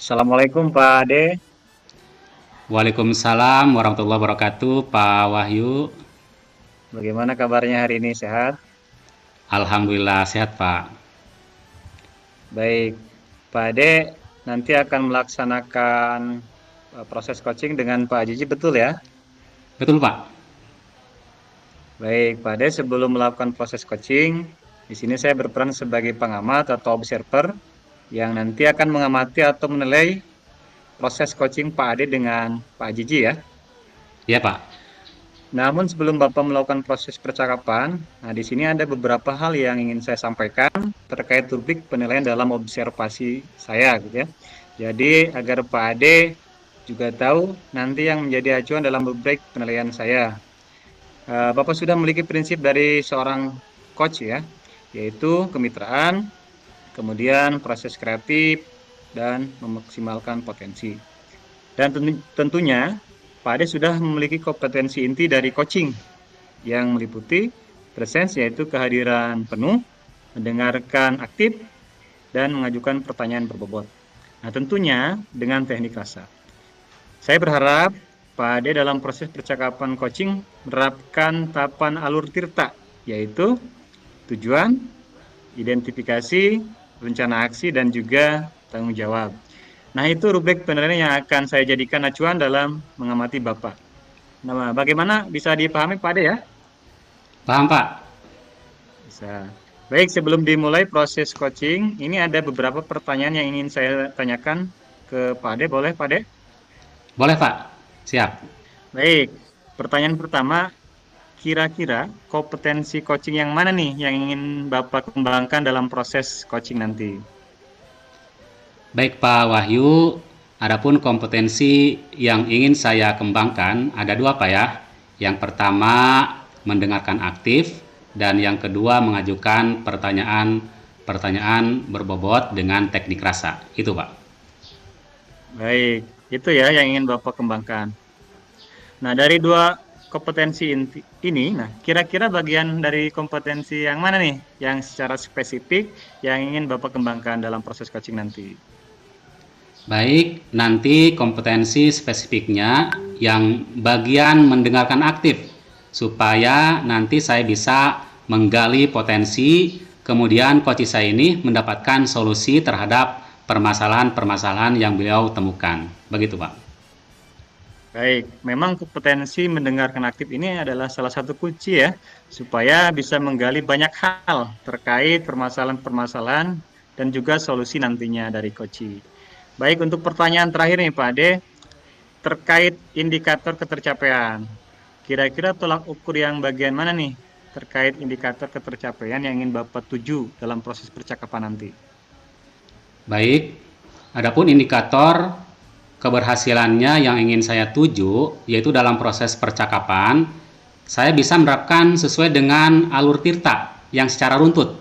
Assalamualaikum Pak Ade, Waalaikumsalam warahmatullahi wabarakatuh, Pak Wahyu. bagaimana kabarnya hari ini? Sehat? Alhamdulillah sehat, Pak. Baik, Pak Ade nanti akan melaksanakan proses coaching dengan Pak Jiji, betul ya? Betul, Pak? Baik, Pak Ade sebelum melakukan proses coaching, di sini saya berperan sebagai pengamat atau observer yang nanti akan mengamati atau menilai proses coaching Pak Ade dengan Pak Jiji ya. Iya, Pak. Namun sebelum Bapak melakukan proses percakapan, nah di sini ada beberapa hal yang ingin saya sampaikan terkait rubrik penilaian dalam observasi saya gitu ya. Jadi agar Pak Ade juga tahu nanti yang menjadi acuan dalam rubrik penilaian saya. Bapak sudah memiliki prinsip dari seorang coach ya, yaitu kemitraan, kemudian proses kreatif, dan memaksimalkan potensi. Dan tentunya Pak Ade sudah memiliki kompetensi inti dari coaching yang meliputi presence yaitu kehadiran penuh, mendengarkan aktif, dan mengajukan pertanyaan berbobot. Nah, tentunya dengan teknik rasa. Saya berharap Pak Ade dalam proses percakapan coaching menerapkan tahapan alur tirta, yaitu tujuan, identifikasi, rencana aksi, dan juga tanggung jawab. Nah, itu rubrik penilaian yang akan saya jadikan acuan dalam mengamati Bapak. Nah, bagaimana bisa dipahami Pak Ade ya? Paham, Pak? Bisa. Baik, sebelum dimulai proses coaching, ini ada beberapa pertanyaan yang ingin saya tanyakan ke Pak Ade. Boleh, Pak Ade? Boleh, Pak. Siap. Baik, pertanyaan pertama, kira-kira kompetensi coaching yang mana nih yang ingin Bapak kembangkan dalam proses coaching nanti? Baik, Pak Wahyu. Adapun kompetensi yang ingin saya kembangkan ada dua, Pak ya. Yang pertama, mendengarkan aktif, dan yang kedua, mengajukan pertanyaan berbobot dengan teknik rasa. Itu, Pak. Baik, itu ya yang ingin Bapak kembangkan. Nah, dari dua kompetensi ini, nah kira-kira bagian dari kompetensi yang mana nih yang secara spesifik yang ingin Bapak kembangkan dalam proses coaching nanti? Baik, nanti kompetensi spesifiknya yang bagian mendengarkan aktif, supaya nanti saya bisa menggali potensi, kemudian coach saya ini mendapatkan solusi terhadap permasalahan-permasalahan yang beliau temukan. Begitu, Pak. Baik, memang kompetensi mendengarkan aktif ini adalah salah satu kunci ya, supaya bisa menggali banyak hal terkait permasalahan-permasalahan dan juga solusi nantinya dari coaching. Baik, untuk pertanyaan terakhir nih Pak Ade, terkait indikator ketercapaian. Kira-kira tolak ukur yang bagian mana nih terkait indikator ketercapaian yang ingin Bapak tuju dalam proses percakapan nanti? Baik, adapun indikator keberhasilannya yang ingin saya tuju, yaitu dalam proses percakapan, saya bisa menerapkan sesuai dengan alur tirta yang secara runtut.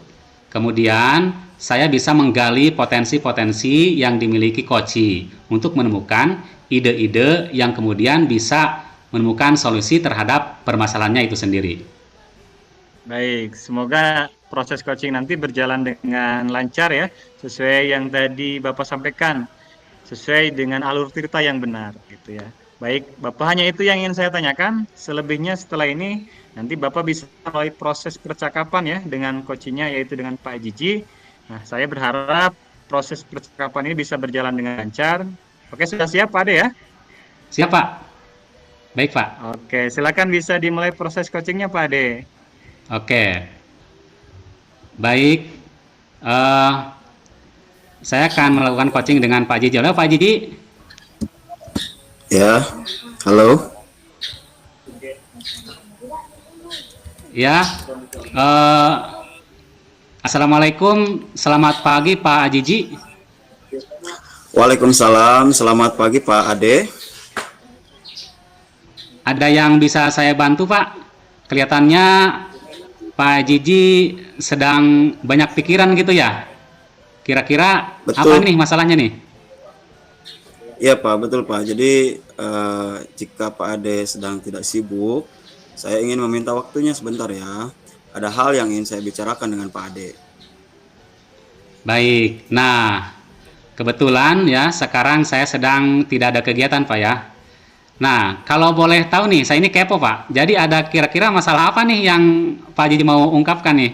Kemudian, saya bisa menggali potensi-potensi yang dimiliki Koci untuk menemukan ide-ide yang kemudian bisa menemukan solusi terhadap permasalahannya itu sendiri. Baik, semoga proses coaching nanti berjalan dengan lancar ya, sesuai yang tadi Bapak sampaikan, sesuai dengan alur cerita yang benar gitu ya. Baik, Bapak hanya itu yang ingin saya tanyakan. Selebihnya setelah ini nanti Bapak bisa melalui proses percakapan ya dengan coachingnya yaitu dengan Pak Jiji. Nah, saya berharap proses percakapan ini bisa berjalan dengan lancar. Oke, sudah siap Pak Ade ya? Siap, Pak? Baik, Pak. Oke, silakan bisa dimulai proses coachingnya Pak Ade. Oke. Baik. Eh, saya akan melakukan coaching dengan Pak Jiji. Halo, Pak Jiji. Ya, halo. Ya. Eh, Assalamualaikum. Selamat pagi, Pak Jiji. Waalaikumsalam. Selamat pagi, Pak Ade. Ada yang bisa saya bantu, Pak? Kelihatannya Pak Jiji sedang banyak pikiran gitu ya. Kira-kira apa Betul. nih masalahnya nih? Iya, Pak. Betul, Pak. Jadi, jika Pak Ade sedang tidak sibuk, saya ingin meminta waktunya sebentar ya. Ada hal yang ingin saya bicarakan dengan Pak Ade. Baik. Nah, Kebetulan ya sekarang saya sedang tidak ada kegiatan Pak ya. Nah, kalau boleh tahu nih, saya ini kepo Pak. Jadi ada kira-kira masalah apa nih yang Pak Jiji mau ungkapkan nih?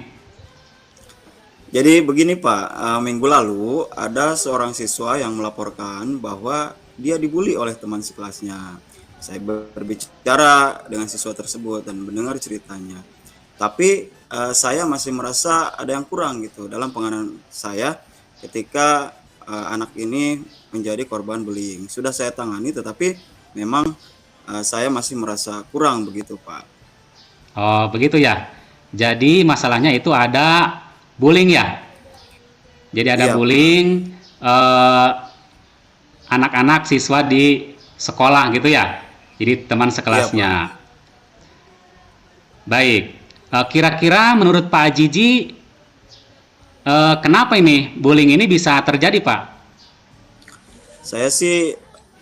Jadi begini Pak, minggu lalu ada seorang siswa yang melaporkan bahwa dia dibully oleh teman sekelasnya. Saya berbicara dengan siswa tersebut dan mendengar ceritanya. Tapi saya masih merasa ada yang kurang gitu dalam penanganan saya ketika anak ini menjadi korban bullying. Sudah saya tangani, tetapi memang saya masih merasa kurang begitu Pak. Oh, begitu ya. Jadi masalahnya itu ada bullying ya. Jadi ada Iya Pak. bullying anak-anak siswa di sekolah gitu ya. Jadi teman Iya Pak. sekelasnya. Baik. Kira-kira menurut Pak Jiji kenapa ini bullying ini bisa terjadi, Pak? Saya sih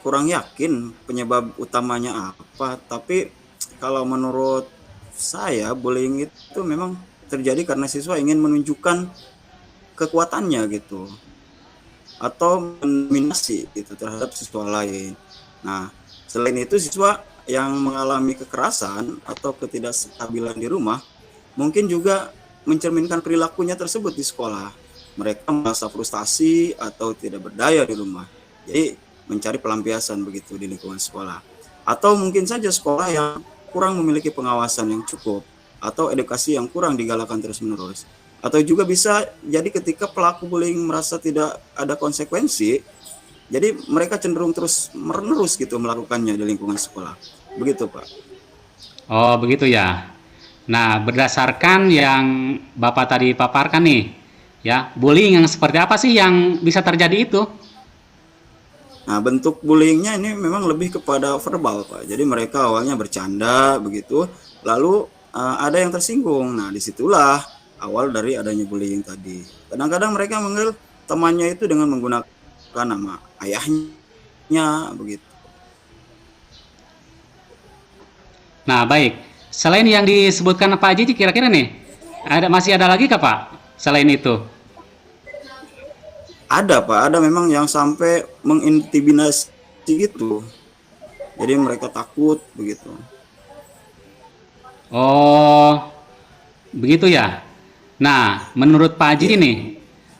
kurang yakin penyebab utamanya apa, tapi kalau menurut saya bullying itu memang terjadi karena siswa ingin menunjukkan kekuatannya gitu atau mendominasi gitu terhadap siswa lain. Nah, selain itu siswa yang mengalami kekerasan atau ketidakstabilan di rumah mungkin juga mencerminkan perilakunya tersebut di sekolah. Mereka merasa frustasi atau tidak berdaya di rumah. Jadi mencari pelampiasan begitu di lingkungan sekolah. Atau mungkin saja sekolah yang kurang memiliki pengawasan yang cukup atau edukasi yang kurang digalakan terus-menerus. Atau juga bisa jadi ketika pelaku bullying merasa tidak ada konsekuensi, jadi mereka cenderung terus menerus gitu melakukannya di lingkungan sekolah. Begitu Pak. Oh, begitu ya. Nah, berdasarkan yang Bapak tadi paparkan nih, ya, bullying yang seperti apa sih yang bisa terjadi itu? Nah, bentuk bullyingnya ini memang lebih kepada verbal, Pak. Jadi mereka awalnya bercanda begitu, lalu ada yang tersinggung. Nah, disitulah awal dari adanya bullying tadi. Kadang-kadang mereka manggil temannya itu dengan menggunakan nama ayahnya begitu. Nah, baik. Selain yang disebutkan Pak Jiji, kira-kira nih, masih ada lagi kah Pak? Selain itu? Ada, Pak. Ada memang yang sampai mengintimidasi gitu. Jadi mereka takut begitu. Oh, begitu ya. Nah, menurut Pak Jiji Iya. nih,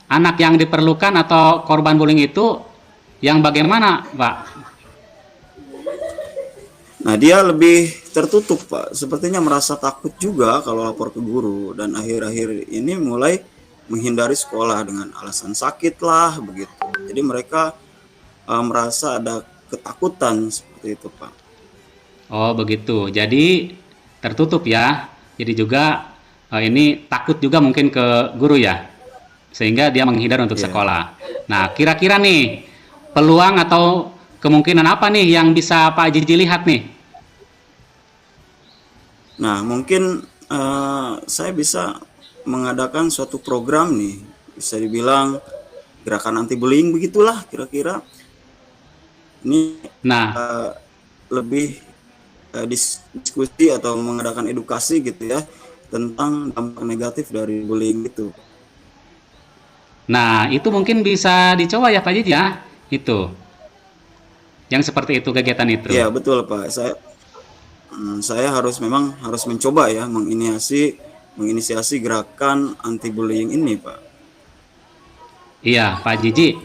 anak yang diperlukan atau korban bullying itu yang bagaimana, Pak? Nah, dia lebih tertutup, Pak. Sepertinya merasa takut juga kalau lapor ke guru dan akhir-akhir ini mulai menghindari sekolah dengan alasan sakit lah begitu. Jadi mereka merasa ada ketakutan seperti itu, Pak. Oh, begitu. Jadi tertutup ya. Jadi juga ini takut juga mungkin ke guru ya. Sehingga dia menghindar untuk Iya. sekolah. Nah, kira-kira nih peluang atau kemungkinan apa nih yang bisa Pak Jiji lihat nih? Nah, mungkin saya bisa mengadakan suatu program nih, bisa dibilang gerakan anti bullying begitulah kira-kira. Ini Nah, lebih diskusi atau mengadakan edukasi gitu ya tentang dampak negatif dari bullying itu. nah itu mungkin bisa dicoba ya Pak Jiji ya. Itu. Yang seperti itu kegiatan itu. Iya, betul Pak. Saya memang harus mencoba ya menginisiasi gerakan anti bullying ini, Pak. Iya, Pak Jiji.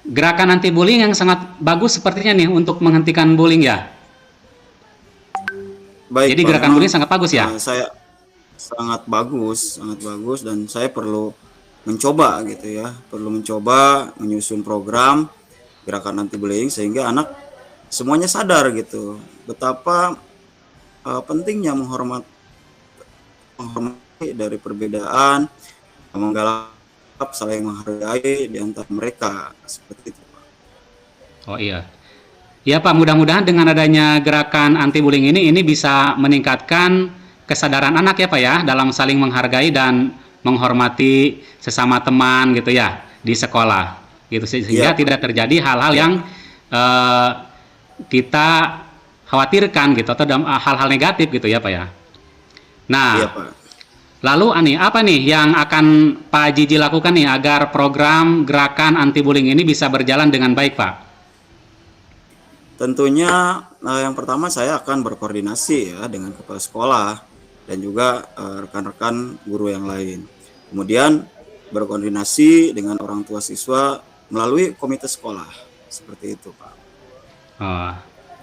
Gerakan anti bullying yang sangat bagus sepertinya nih untuk menghentikan bullying ya. Baik, Jadi Pak. gerakan Memang bullying sangat bagus ya. saya sangat bagus dan saya perlu mencoba gitu ya, perlu mencoba menyusun program gerakan anti bullying sehingga anak semuanya sadar gitu betapa pentingnya menghormati dari perbedaan, menggalak saling menghargai di antara mereka seperti itu. Oh iya. Ya Pak, mudah-mudahan dengan adanya gerakan anti bullying ini bisa meningkatkan kesadaran anak ya Pak ya dalam saling menghargai dan menghormati sesama teman gitu ya di sekolah. Gitu Iya, sehingga Pak. tidak terjadi hal-hal yang eh, kita khawatirkan gitu atau hal-hal negatif gitu ya Pak ya. Iya, Nah, Pak. Lalu apa nih yang akan Pak Jiji lakukan nih agar program gerakan anti bullying ini bisa berjalan dengan baik, Pak? Tentunya yang pertama saya akan berkoordinasi ya dengan kepala sekolah dan juga rekan-rekan guru yang lain. Kemudian berkoordinasi dengan orang tua siswa melalui komite sekolah. Seperti itu, Pak. Oh,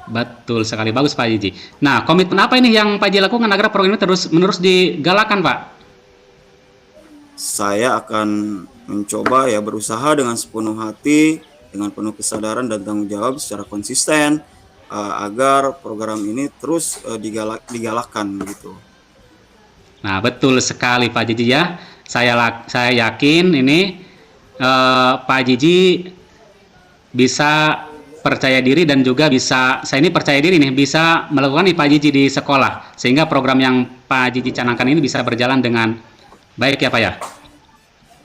betul sekali, bagus Pak Jiji. Nah, komitmen apa ini yang Pak Jiji lakukan agar program ini terus menerus digalakan, Pak? Saya akan mencoba ya berusaha dengan sepenuh hati, dengan penuh kesadaran dan tanggung jawab secara konsisten agar program ini terus digalakkan gitu. Nah, betul sekali Pak Jiji ya. Saya yakin ini Pak Jiji bisa percaya diri dan juga saya ini percaya diri nih bisa melakukan nih Pak Jiji di sekolah sehingga program yang Pak Jiji canangkan ini bisa berjalan dengan baik ya Pak ya.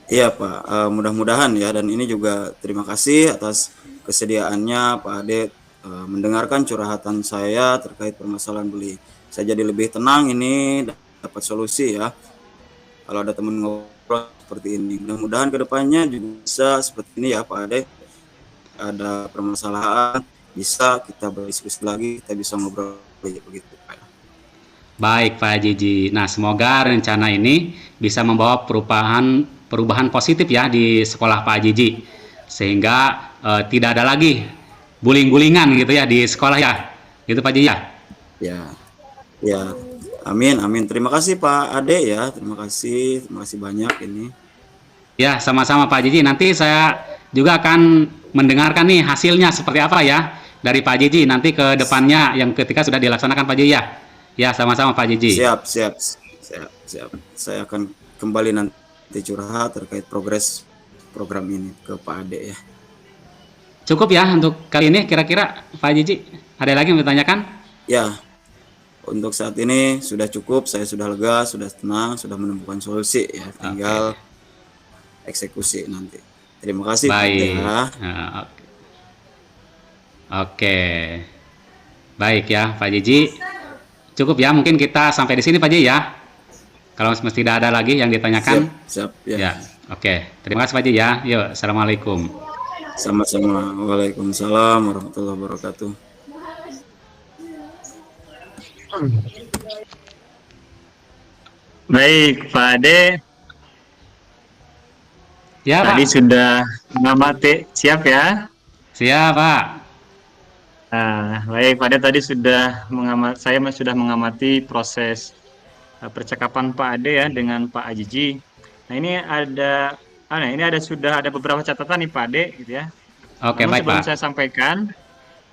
Iya Pak, mudah-mudahan ya, dan ini juga terima kasih atas kesediaannya Pak Ade mendengarkan curhatan saya terkait permasalahan bullying. Saya jadi lebih tenang ini, dapat solusi ya. Kalau ada teman ngobrol seperti ini, mudah-mudahan kedepannya juga bisa seperti ini ya Pak Ade. Ada permasalahan bisa kita berdiskusi lagi, kita bisa ngobrol begitu Pak. Baik Pak Jiji. Nah, semoga rencana ini bisa membawa perubahan positif ya di sekolah Pak Jiji, sehingga tidak ada lagi bullying-bullyingan gitu ya di sekolah ya, gitu Pak Jiji ya. Ya, amin, amin. Terima kasih Pak Ade ya, terima kasih banyak ini. Ya, sama-sama Pak Jiji. Nanti saya juga akan mendengarkan nih hasilnya seperti apa ya dari Pak Jiji nanti ke depannya yang ketika sudah dilaksanakan Pak Jiji ya. Ya, sama-sama Pak Jiji. Siap. Saya akan kembali nanti curhat terkait progres program ini ke Pak Ade ya. Cukup ya untuk kali ini kira-kira Pak Jiji. Ada lagi yang ditanyakan? Ya, untuk saat ini sudah cukup. Saya sudah lega, sudah tenang, sudah menemukan solusi ya. Tinggal eksekusi nanti. Terima kasih Pak Ade ya. Oke. Baik ya Pak Jiji. Cukup ya, mungkin kita sampai di sini Pak Jiji ya. Kalau mesti tidak ada lagi yang ditanyakan. Siap ya. Oke. Terima kasih Pak Jiji ya. Yuk, assalamualaikum. Sama-sama. Waalaikumsalam warahmatullahi wabarakatuh. Baik, Pak Ade. Ya, tadi Pak. sudah mengamati, siap ya? Siap, Pak. Nah, baik, Pak Ade tadi sudah saya sudah mengamati proses percakapan Pak Ade ya dengan Pak Ajiji. Nah, ini sudah ada beberapa catatan nih Pak Ade gitu ya. Oke, baik sebelum Pak. saya sampaikan,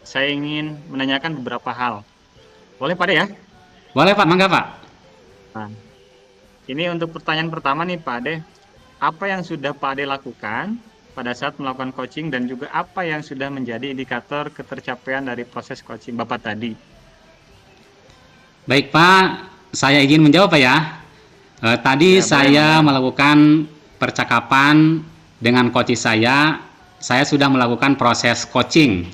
saya ingin menanyakan beberapa hal. Boleh Pak Ade ya? Boleh Pak, mangga Pak. Nah, ini untuk pertanyaan pertama nih Pak Ade. Apa yang sudah Pak Ade lakukan pada saat melakukan coaching dan juga apa yang sudah menjadi indikator ketercapaian dari proses coaching Bapak tadi? Baik Pak, saya izin menjawab Pak ya. Tadi saya melakukan percakapan dengan coach saya sudah melakukan proses coaching,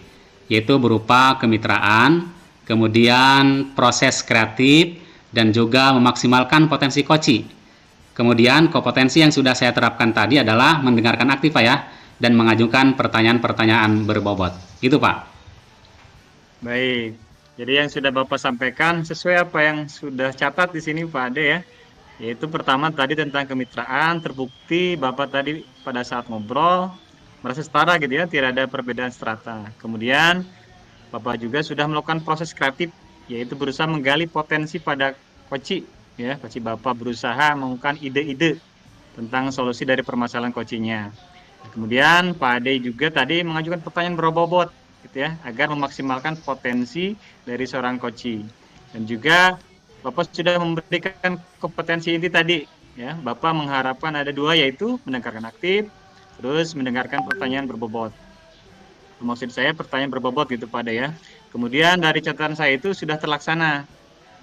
yaitu berupa kemitraan, kemudian proses kreatif, dan juga memaksimalkan potensi coach. Kemudian kompetensi yang sudah saya terapkan tadi adalah mendengarkan aktif Pak ya, dan mengajukan pertanyaan-pertanyaan berbobot. Itu Pak. Baik, jadi yang sudah Bapak sampaikan sesuai apa yang sudah catat di sini Pak Ade ya. Yaitu pertama tadi tentang kemitraan, terbukti Bapak tadi pada saat ngobrol merasa setara gitu ya, tidak ada perbedaan strata. Kemudian Bapak juga sudah melakukan proses kreatif, yaitu berusaha menggali potensi pada coach ya. Coach Bapak berusaha mengungkapkan ide-ide tentang solusi dari permasalahan coachingnya. Kemudian Pak Ade juga tadi mengajukan pertanyaan berbobot gitu ya, agar memaksimalkan potensi dari seorang coach. Dan juga Bapak sudah memberikan kompetensi inti tadi ya. Bapak mengharapkan ada dua, yaitu mendengarkan aktif, terus mendengarkan pertanyaan berbobot. Maksud saya pertanyaan berbobot gitu Pak Ade ya. Kemudian dari catatan saya itu sudah terlaksana.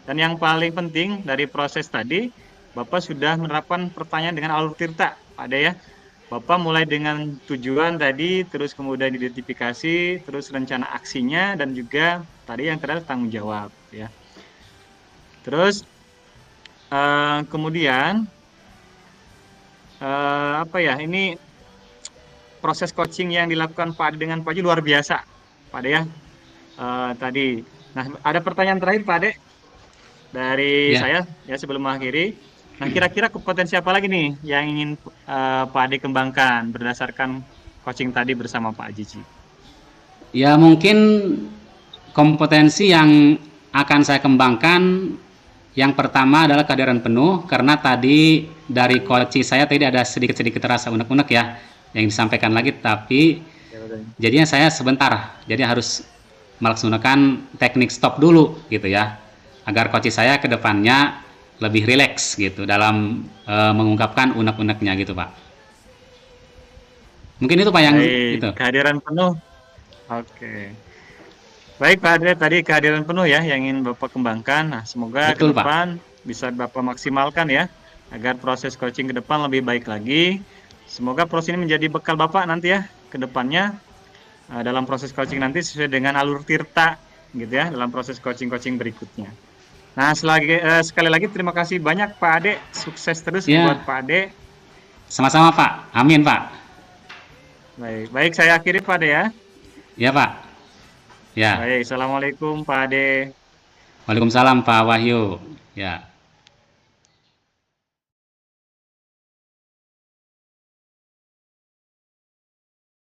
Dan yang paling penting dari proses tadi, Bapak sudah menerapkan pertanyaan dengan alur tirta Pak Ade ya. Bapak mulai dengan tujuan tadi, terus kemudian identifikasi, terus rencana aksinya, dan juga tadi yang terakhir tanggung jawab ya. Terus kemudian apa ya, ini proses coaching yang dilakukan Pak Ade dengan Pak Ji luar biasa, Pak Ade ya. Tadi. Nah, ada pertanyaan terakhir Pak Ade dari Ya, saya ya sebelum mengakhiri. Nah, kira-kira kompetensi apa lagi nih yang ingin Pak Ade kembangkan berdasarkan coaching tadi bersama Pak Jiji? ya mungkin kompetensi yang akan saya kembangkan yang pertama adalah kehadiran penuh, karena tadi dari coaching saya tadi ada sedikit-sedikit terasa unek-unek ya yang disampaikan lagi, tapi Ya, udah. jadinya saya sebentar, jadi harus melaksanakan teknik stop dulu gitu ya, agar coach saya ke depannya lebih rileks gitu dalam mengungkapkan unek-uneknya gitu Pak. Mungkin itu Pak yang Baik, itu. kehadiran penuh. Oke. Baik Pak Ade, tadi kehadiran penuh ya yang ingin Bapak kembangkan. Nah, semoga ke Betul Pak. depan bisa Bapak maksimalkan ya, agar proses coaching ke depan lebih baik lagi. Semoga proses ini menjadi bekal Bapak nanti ya, ke depannya dalam proses coaching nanti sesuai dengan alur Tirta gitu ya, dalam proses coaching-coaching berikutnya. Nah, sekali lagi terima kasih banyak Pak Ade, sukses terus buat Ya, Pak Ade. sama-sama Pak. Amin Pak. Baik, baik saya akhiri Pak Ade ya. Ya Pak. Ya. Baik, Assalamualaikum Pak Ade. Waalaikumsalam Pak Wahyu. Ya.